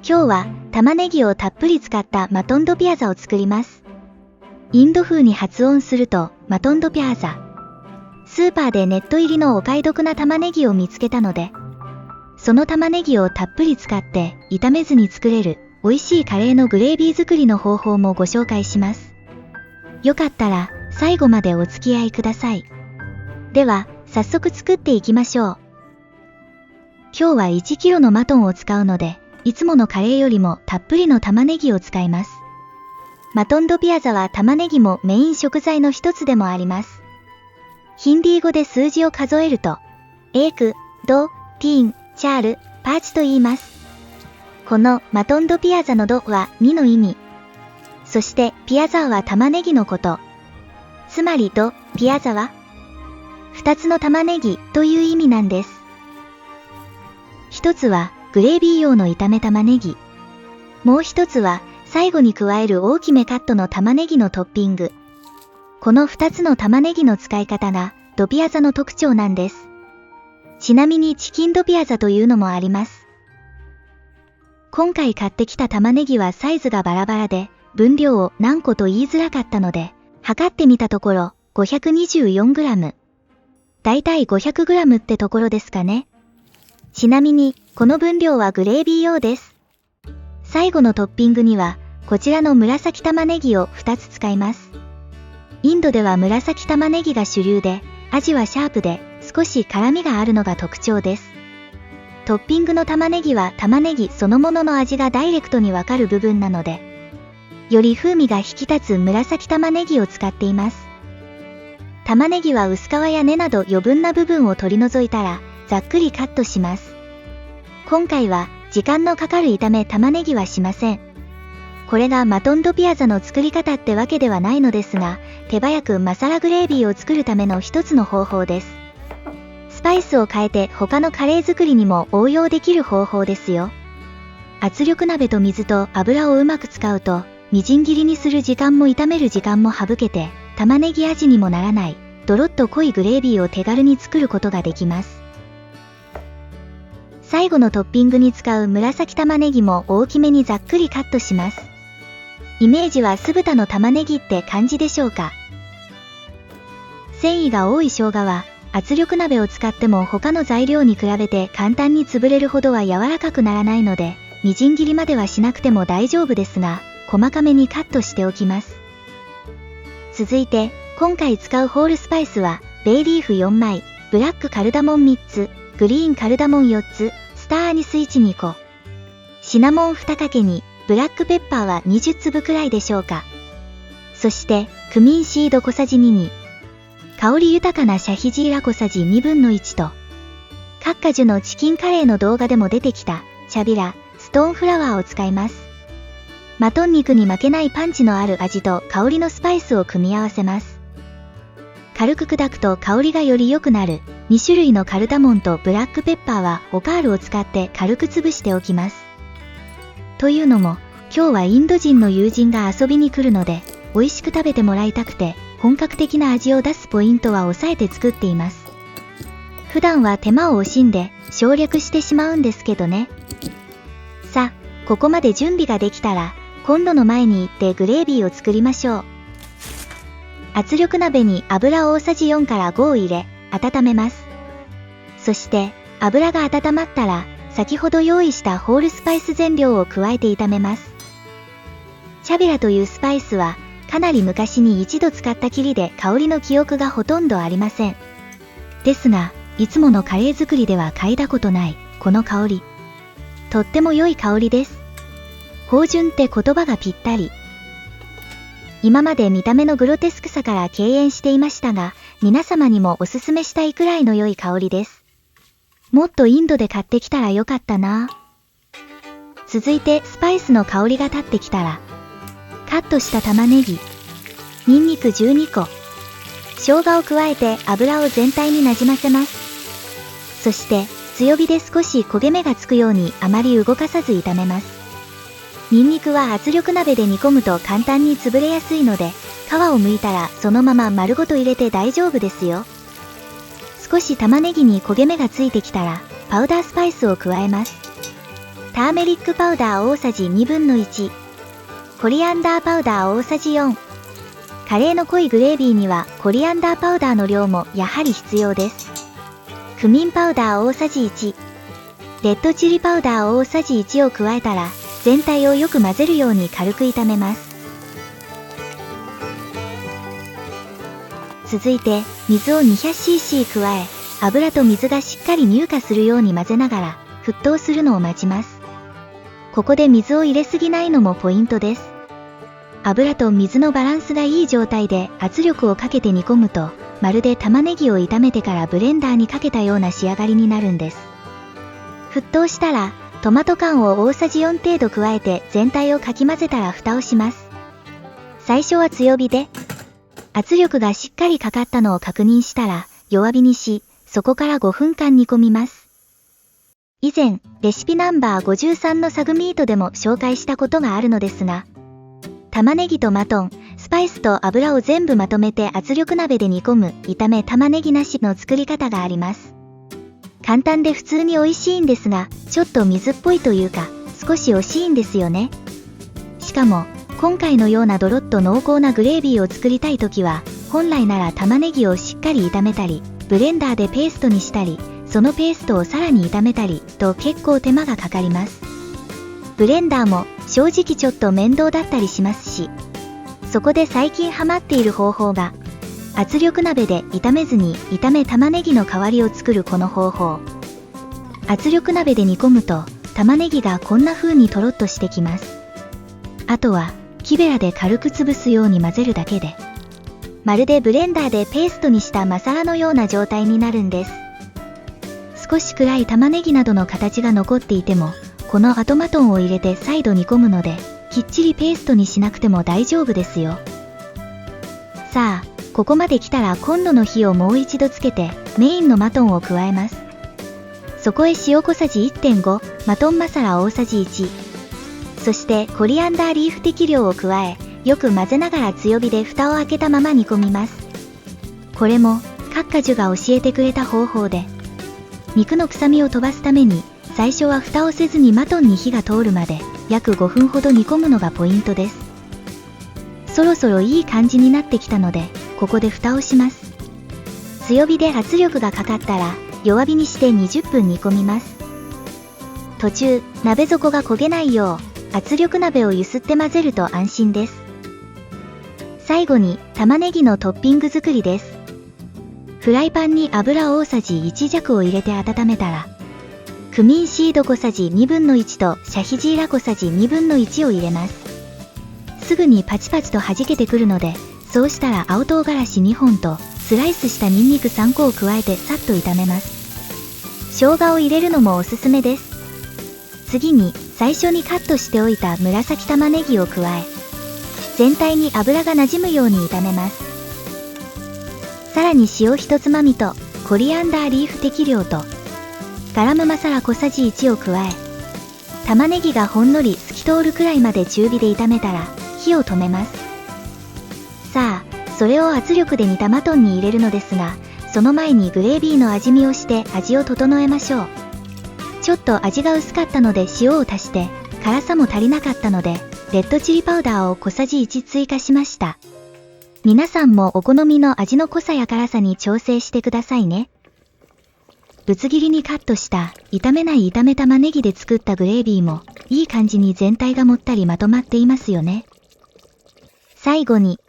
今日は玉ねぎをたっぷり使ったマトンドピアザを作ります。インド風に発音するとマトンドピアザ。スーパーでネット入りのお買い得な玉ねぎを見つけたので、その玉ねぎをたっぷり使って炒めずに作れる美味しいカレーのグレービー作りの方法もご紹介します。よかったら最後までお付き合いください。では早速作っていきましょう。今日は1キロのマトンを使うので、いつものカレーよりもたっぷりの玉ねぎを使います。マトンドピアザは玉ねぎもメイン食材の一つでもあります。ヒンディー語で数字を数えると、エーク、ド、ティーン、チャール、パーチと言います。このマトンドピアザのドは2の意味。そしてピアザは玉ねぎのこと。つまりド、ピアザは2つの玉ねぎという意味なんです。一つはグレービー用の炒め玉ねぎ。もう一つは最後に加える大きめカットの玉ねぎのトッピング。この2つの玉ねぎの使い方がドピアザの特徴なんです。ちなみにチキンドピアザというのもあります。今回買ってきた玉ねぎはサイズがバラバラで、分量を何個と言いづらかったので、測ってみたところ 524g。だいたい 500g ってところですかね。ちなみに、この分量はグレービー用です。最後のトッピングには、こちらの紫玉ねぎを2つ使います。インドでは紫玉ねぎが主流で、味はシャープで少し辛みがあるのが特徴です。トッピングの玉ねぎは玉ねぎそのものの味がダイレクトにわかる部分なので、より風味が引き立つ紫玉ねぎを使っています。玉ねぎは薄皮や根など余分な部分を取り除いたら、ざっくりカットします。今回は時間のかかる炒め玉ねぎはしません。これがマトンドピアザの作り方ってわけではないのですが、手早くマサラグレービーを作るための一つの方法です。スパイスを変えて他のカレー作りにも応用できる方法ですよ。圧力鍋と水と油をうまく使うと、みじん切りにする時間も炒める時間も省けて、玉ねぎ味にもならない、ドロッと濃いグレービーを手軽に作ることができます。最後のトッピングに使う紫玉ねぎも大きめにざっくりカットします。イメージは酢豚の玉ねぎって感じでしょうか。繊維が多い生姜は圧力鍋を使っても他の材料に比べて簡単に潰れるほどは柔らかくならないので、みじん切りまではしなくても大丈夫ですが、細かめにカットしておきます。続いて今回使うホールスパイスはベイリーフ4枚、ブラックカルダモン3つ、グリーンカルダモン4つ、スターアニス1、2個。シナモン2かけに、ブラックペッパーは20粒くらいでしょうか。そして、クミンシード小さじ2に、香り豊かなシャヒジーラ小さじ1/2と、カッカジュのチキンカレーの動画でも出てきた、チャビラ、ストーンフラワーを使います。マトン肉に負けないパンチのある味と香りのスパイスを組み合わせます。軽く砕くと香りがより良くなる2種類のカルダモンとブラックペッパーはオカールを使って軽く潰しておきます。というのも、今日はインド人の友人が遊びに来るので、美味しく食べてもらいたくて、本格的な味を出すポイントは抑えて作っています。普段は手間を惜しんで省略してしまうんですけどね。さあ、ここまで準備ができたら、コンロの前に行ってグレービーを作りましょう。圧力鍋に油大さじ4から5を入れ、温めます。そして、油が温まったら、先ほど用意したホールスパイス全量を加えて炒めます。チャビラというスパイスは、かなり昔に一度使ったきりで香りの記憶がほとんどありません。ですが、いつものカレー作りでは嗅いだことない、この香り。とっても良い香りです。芳醇って言葉がぴったり。今まで見た目のグロテスクさから敬遠していましたが、皆様にもおすすめしたいくらいの良い香りです。もっとインドで買ってきたらよかったな。続いてスパイスの香りが立ってきたら、カットした玉ねぎ、ニンニク12個、生姜を加えて油を全体になじませます。そして強火で少し焦げ目がつくようにあまり動かさず炒めます。ニンニクは圧力鍋で煮込むと簡単に潰れやすいので、皮を剥いたらそのまま丸ごと入れて大丈夫ですよ。少し玉ねぎに焦げ目がついてきたら、パウダースパイスを加えます。ターメリックパウダー大さじ1/2、コリアンダーパウダー大さじ4。カレーの濃いグレービーにはコリアンダーパウダーの量もやはり必要です。クミンパウダー大さじ1、レッドチリパウダー大さじ1を加えたら、全体をよく混ぜるように軽く炒めます。続いて、水を 200cc 加え、油と水がしっかり乳化するように混ぜながら、沸騰するのを待ちます。ここで水を入れすぎないのもポイントです。油と水のバランスがいい状態で圧力をかけて煮込むと、まるで玉ねぎを炒めてからブレンダーにかけたような仕上がりになるんです。沸騰したら、トマト缶を大さじ4程度加えて全体をかき混ぜたら蓋をします。最初は強火で、圧力がしっかりかかったのを確認したら弱火にし、そこから5分間煮込みます。以前、レシピナンバー53のサグミートでも紹介したことがあるのですが、玉ねぎとマトン、スパイスと油を全部まとめて圧力鍋で煮込む炒め玉ねぎなしの作り方があります。簡単で普通に美味しいんですが、ちょっと水っぽいというか、少し惜しいんですよね。しかも、今回のようなドロッと濃厚なグレービーを作りたいときは、本来なら玉ねぎをしっかり炒めたり、ブレンダーでペーストにしたり、そのペーストをさらに炒めたりと結構手間がかかります。ブレンダーも正直ちょっと面倒だったりしますし、そこで最近ハマっている方法が、圧力鍋で炒めずに炒め玉ねぎの代わりを作るこの方法。圧力鍋で煮込むと玉ねぎがこんな風にとろっとしてきます。あとは木べらで軽く潰すように混ぜるだけで、まるでブレンダーでペーストにしたマサラのような状態になるんです。少し暗い玉ねぎなどの形が残っていても、この後マトンを入れて再度煮込むので、きっちりペーストにしなくても大丈夫ですよ。さあ、ここまで来たらコンロの火をもう一度つけて、メインのマトンを加えます。そこへ塩小さじ 1.5、マトンマサラ大さじ1。そしてコリアンダーリーフ適量を加え、よく混ぜながら強火で蓋を開けたまま煮込みます。これも、閣下樹が教えてくれた方法で、肉の臭みを飛ばすために、最初は蓋をせずにマトンに火が通るまで、約5分ほど煮込むのがポイントです。そろそろいい感じになってきたので、ここで蓋をします。強火で圧力がかかったら、弱火にして20分煮込みます。途中、鍋底が焦げないよう、圧力鍋をゆすって混ぜると安心です。最後に、玉ねぎのトッピング作りです。フライパンに油大さじ1弱を入れて温めたら、クミンシード小さじ1/2とシャヒジーラ小さじ1/2を入れます。すぐにパチパチと弾けてくるので、そうしたら青唐辛子2本とスライスしたニンニク3個を加えてさっと炒めます。生姜を入れるのもおすすめです。次に最初にカットしておいた紫玉ねぎを加え、全体に油がなじむように炒めます。さらに塩1つまみとコリアンダーリーフ適量とガラムマサラ小さじ1を加え、玉ねぎがほんのり透き通るくらいまで中火で炒めたら火を止めます。さあ、それを圧力で煮たマトンに入れるのですが、その前にグレービーの味見をして味を整えましょう。ちょっと味が薄かったので塩を足して、辛さも足りなかったので、レッドチリパウダーを小さじ1追加しました。皆さんもお好みの味の濃さや辛さに調整してくださいね。ぶつ切りにカットした炒めない炒め玉ねぎで作ったグレービーもいい感じに全体がもったりまとまっていますよね。最後に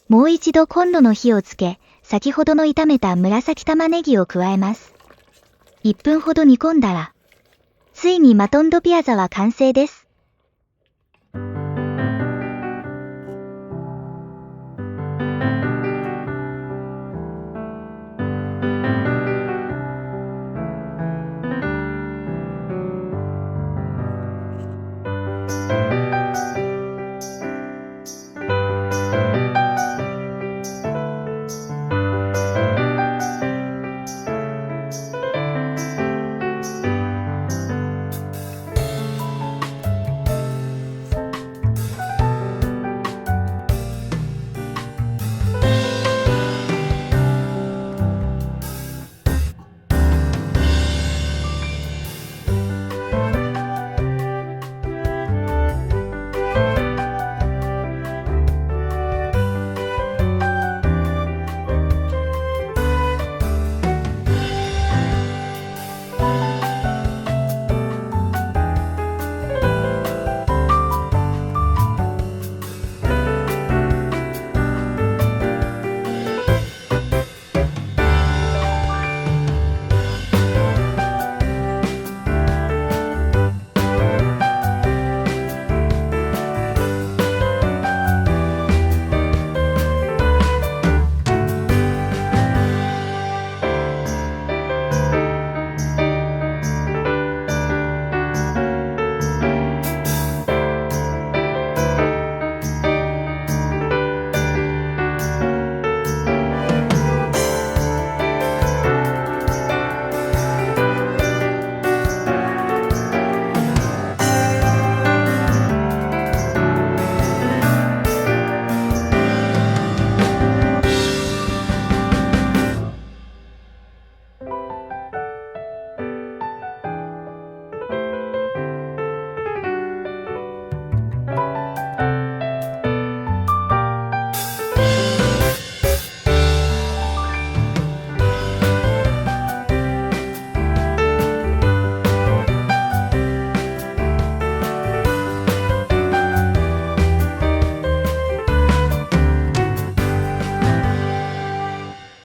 もう一度コンロの火をつけ、先ほどの炒めた紫玉ねぎを加えます。1分ほど煮込んだら、ついにマトンドピアザは完成です。